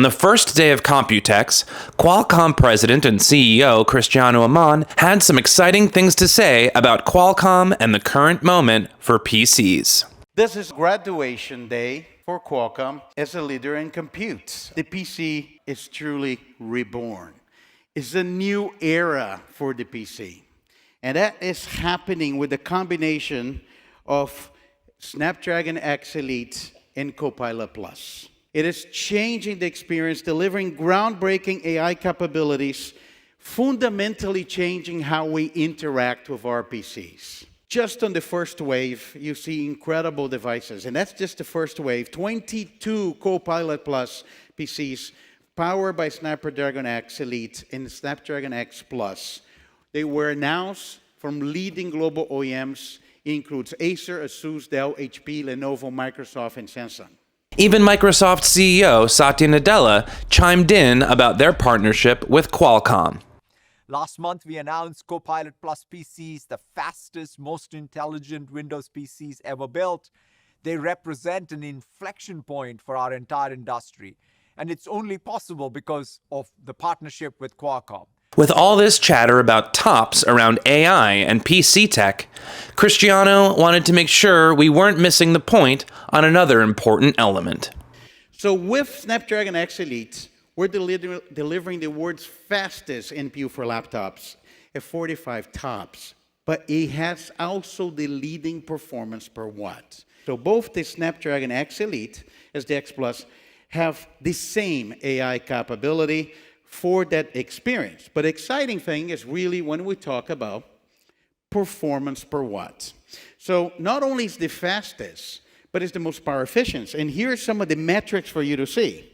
On the first day of Computex, Qualcomm president and CEO Cristiano Amon had some exciting things to say about Qualcomm and the current moment for PCs. This is graduation day for Qualcomm as a leader in compute. The PC is truly reborn. It's a new era for the PC. And that is happening with the combination of Snapdragon X Elite and Copilot+. It is changing the experience, delivering groundbreaking AI capabilities, fundamentally changing how we interact with our PCs. Just on the first wave, you see incredible devices, and that's just the first wave. 22 Copilot+ PCs powered by Snapdragon X Elite and Snapdragon X Plus. They were announced from leading global OEMs. It includes Acer, Asus, Dell, HP, Lenovo, Microsoft, and Samsung. Even Microsoft CEO Satya Nadella chimed in about their partnership with Qualcomm. Last month, we announced Copilot+ PCs, the fastest, most intelligent Windows PCs ever built. They represent an inflection point for our entire industry. And it's only possible because of the partnership with Qualcomm. With all this chatter about tops around AI and PC tech, Cristiano wanted to make sure we weren't missing the point on another important element. So with Snapdragon X Elite, we're delivering the world's fastest NPU for laptops at 45 TOPS. But it has also the leading performance per watt. So both the Snapdragon X Elite as the X Plus have the same AI capability for that experience. But the exciting thing is really when we talk about performance per watt. So not only is the fastest, but it's the most power efficient. And here are some of the metrics for you to see.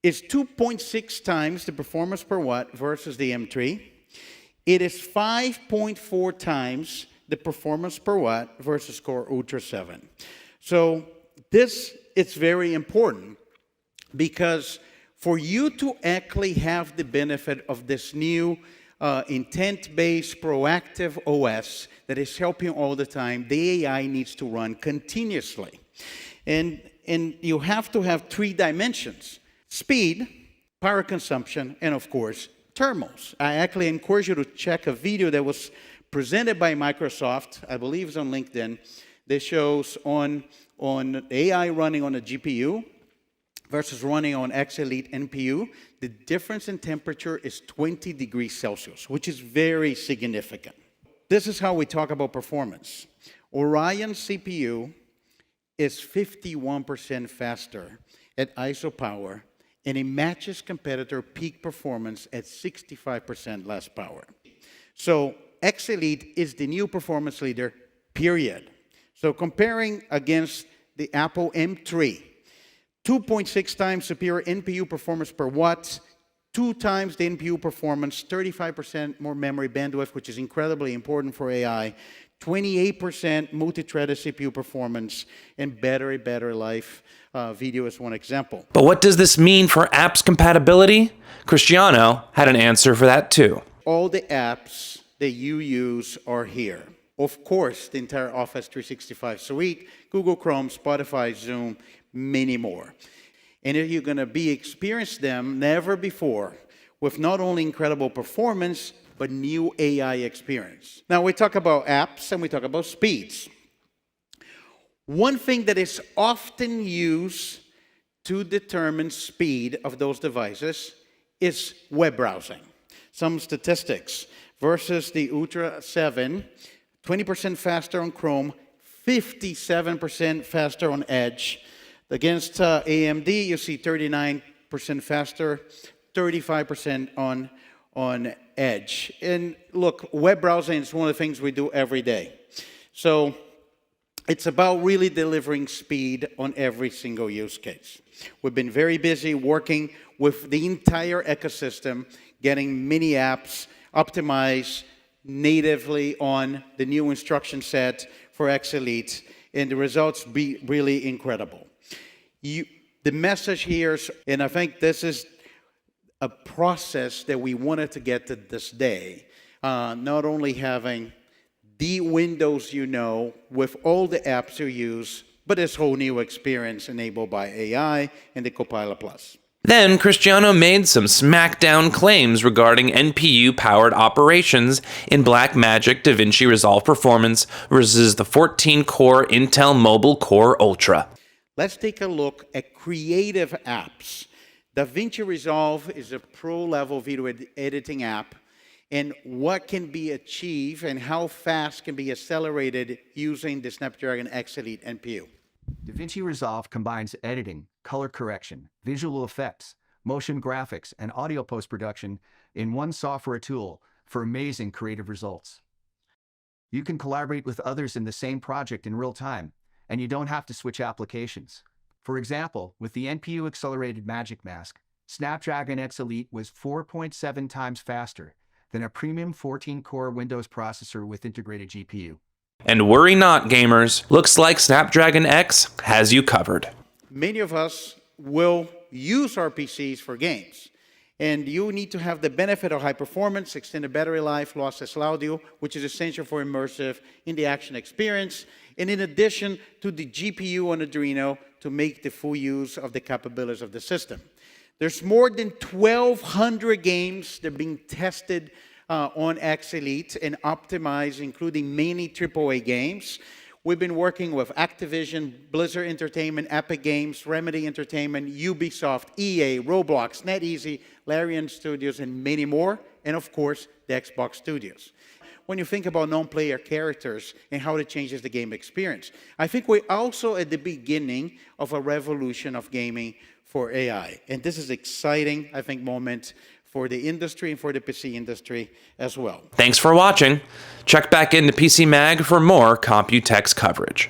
It's 2.6 times the performance per watt versus the M3. It is 5.4 times the performance per watt versus Core Ultra 7. So this is very important because for you to actually have the benefit of this new intent-based proactive OS that is helping all the time, the AI needs to run continuously. And you have to have three dimensions: speed, power consumption, and of course, thermals. I actually encourage you to check a video that was presented by Microsoft, I believe it's on LinkedIn, that shows on AI running on a GPU versus running on X Elite NPU, the difference in temperature is 20 degrees Celsius, which is very significant. This is how we talk about performance. Orion CPU is 51% faster at ISO power, and it matches competitor peak performance at 65% less power. So X Elite is the new performance leader, period. So comparing against the Apple M3, 2.6 times superior NPU performance per watt, 2 times the NPU performance, 35% more memory bandwidth, which is incredibly important for AI, 28% multi-threaded CPU performance, and battery life. Video is one example. But what does this mean for apps compatibility? Cristiano had an answer for that too. All the apps that you use are here. Of course, the entire Office 365 suite, Google Chrome, Spotify, Zoom, many more. And you're going to be experience them never before with not only incredible performance, but new AI experience. Now, we talk about apps and we talk about speeds. One thing that is often used to determine speed of those devices is web browsing. Some statistics versus the Ultra 7, 20% faster on Chrome, 57% faster on Edge. Against AMD, you see 39% faster, 35% on Edge. And look, web browsing is one of the things we do every day. So it's about really delivering speed on every single use case. We've been very busy working with the entire ecosystem, getting many apps optimized natively on the new instruction set for X Elite, and the results be really incredible. The message here is, and I think this is a process that we wanted to get to this day, not only having the Windows you know with all the apps you use, but this whole new experience enabled by AI and the Copilot+. Then Cristiano made some smackdown claims regarding NPU-powered operations in Blackmagic DaVinci Resolve performance versus the 14-core Intel Mobile Core Ultra. Let's take a look at creative apps. DaVinci Resolve is a pro-level video editing app, and what can be achieved and how fast can be accelerated using the Snapdragon X Elite NPU. DaVinci Resolve combines editing, color correction, visual effects, motion graphics, and audio post-production in one software tool for amazing creative results. You can collaborate with others in the same project in real time, and you don't have to switch applications. For example, with the NPU accelerated Magic Mask, Snapdragon X Elite was 4.7 times faster than a premium 14-core Windows processor with integrated GPU. And worry not, gamers. Looks like Snapdragon X has you covered. Many of us will use our PCs for games. And you need to have the benefit of high performance, extended battery life, lossless audio, which is essential for immersive in-the-action experience. And in addition to the GPU on Adreno to make the full use of the capabilities of the system. There's more than 1,200 games that are being tested on X Elite and optimized, including many AAA games. We've been working with Activision, Blizzard Entertainment, Epic Games, Remedy Entertainment, Ubisoft, EA, Roblox, NetEase, Larian Studios, and many more, and of course, the Xbox Studios. When you think about non-player characters and how it changes the game experience, I think we're also at the beginning of a revolution of gaming for AI. And this is exciting, I think, moment for the industry and for the PC industry as well. Thanks for watching. Check back into PC Mag for more Computex coverage.